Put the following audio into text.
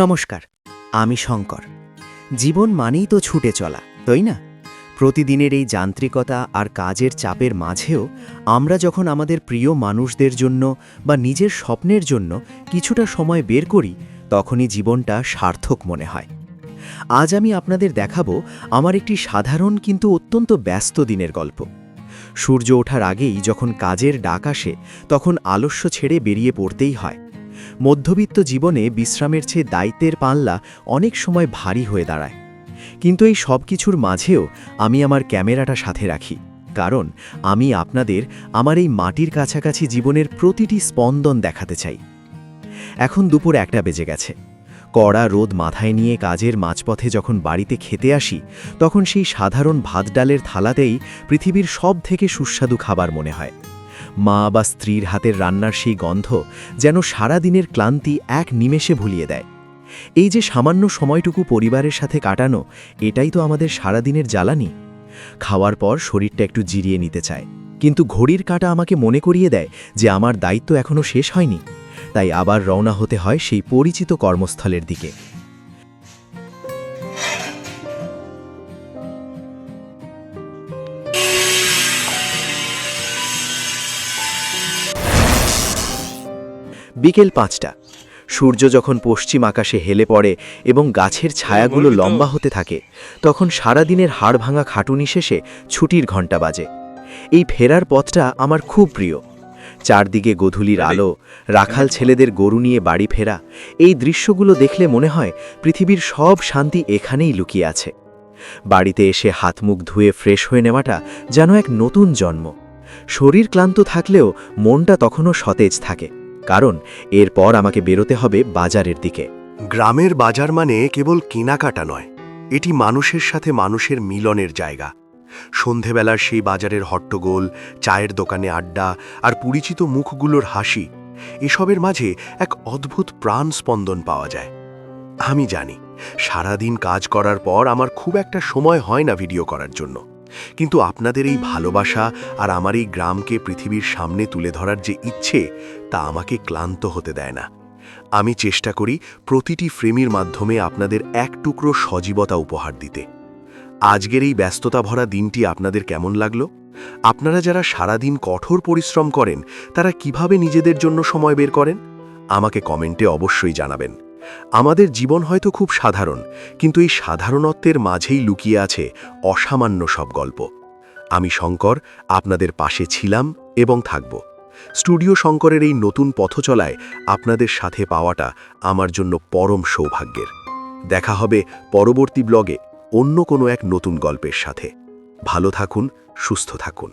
নমস্কার, আমি শঙ্কর। জীবন মানেই তো ছুটে চলা, তাই না? প্রতিদিনের এই যান্ত্রিকতা আর কাজের চাপের মাঝেও আমরা যখন আমাদের প্রিয় মানুষদের জন্য বা নিজের স্বপ্নের জন্য কিছুটা সময় বের করি, তখনই জীবনটা সার্থক মনে হয়। আজ আমি আপনাদের দেখাবো আমার একটি সাধারণ কিন্তু অত্যন্ত ব্যস্ত দিনের গল্প। সূর্য ওঠার আগেই যখন কাজের ডাক আসে, তখন আলস্য ছেড়ে বেরিয়ে পড়তেই হয়। মধ্যবিত্ত জীবনে বিশ্রামের চেয়ে দায়িত্বের পাল্লা অনেক সময় ভারী হয়ে দাঁড়ায়। কিন্তু এই সব কিছুর মাঝেও আমি আমার ক্যামেরাটা সাথে রাখি, কারণ আমি আপনাদের আমার এই মাটির কাছাকাছি জীবনের প্রতিটি স্পন্দন দেখাতে চাই। এখন দুপুর 1টা বেজে গেছে। কড়া রোদ মাথায় নিয়ে কাজের মাঝপথে যখন বাড়িতে খেতে আসি, তখন সেই সাধারণ ভাত ডালের থালাতেই পৃথিবীর সব থেকে সুস্বাদু খাবার মনে হয়। মা বা স্ত্রীর হাতের রান্নার সেই গন্ধ যেন সারা দিনের ক্লান্তি এক নিমেষে ভুলিয়ে দেয়। এই যে সামান্য সময়টুকু পরিবারের সাথে কাটানো, এটাই তো আমাদের সারাদিনের জ্বালানি। খাওয়ার পর শরীরটা একটু জিরিয়ে নিতে চায়, কিন্তু ঘড়ির কাঁটা আমাকে মনে করিয়ে দেয় যে আমার দায়িত্ব এখনও শেষ হয়নি। তাই আবার রওনা হতে হয় সেই পরিচিত কর্মস্থলের দিকে। বিকেল 5টা। সূর্য যখন পশ্চিম আকাশে হেলে পড়ে এবং গাছের ছায়াগুলো লম্বা হতে থাকে, তখন সারাদিনের হাড় ভাঙা খাটুনি শেষে ছুটির ঘণ্টা বাজে। এই ফেরার পথটা আমার খুব প্রিয়। চারদিকে গোধূলির আলো, রাখাল ছেলেদের গরু নিয়ে বাড়ি ফেরা, এই দৃশ্যগুলো দেখলে মনে হয় পৃথিবীর সব শান্তি এখানেই লুকিয়ে আছে। বাড়িতে এসে হাত মুখ ধুয়ে ফ্রেশ হয়ে নেওয়াটা যেন এক নতুন জন্ম। শরীর ক্লান্ত থাকলেও মনটা তখনও সতেজ থাকে, কারণ এরপর আমাকে বেরোতে হবে বাজারের দিকে। গ্রামের বাজার মানে কেবল কেনাকাটা নয়, এটি মানুষের সাথে মানুষের মিলনের জায়গা। সন্ধেবেলার সেই বাজারের হট্টগোল, চায়ের দোকানে আড্ডা আর পরিচিত মুখগুলোর হাসি, এসবের মাঝে এক অদ্ভুত প্রাণ স্পন্দন পাওয়া যায়। আমি জানি সারাদিন কাজ করার পর আমার খুব একটা সময় হয় না ভিডিও করার জন্য, কিন্তু আপনাদের এই ভালোবাসা আর আমার এই গ্রামকে পৃথিবীর সামনে তুলে ধরার যে ইচ্ছে, তা আমাকে ক্লান্ত হতে দেয় না। আমি চেষ্টা করি প্রতিটি ফ্রেমের মাধ্যমে আপনাদের এক টুকরো সজীবতা উপহার দিতে। আজকের এই ব্যস্ততা ভরা দিনটি আপনাদের কেমন লাগলো? আপনারা যারা সারাদিন কঠোর পরিশ্রম করেন, তারা কিভাবে নিজেদের জন্য সময় বের করেন? আমাকে কমেন্টে অবশ্যই জানাবেন। আমাদের জীবন হয়তো খুব সাধারণ, কিন্তু এই সাধারণত্বের মাঝেই লুকিয়ে আছে অসামান্য সব গল্প। আমি শঙ্কর, আপনাদের পাশে ছিলাম এবং থাকব। স্টুডিও শঙ্করের এই নতুন পথচলায় আপনাদের সাথে পাওয়াটা আমার জন্য পরম সৌভাগ্যের। দেখা হবে পরবর্তী ব্লগে অন্য কোনো এক নতুন গল্পের সাথে। ভালো থাকুন, সুস্থ থাকুন।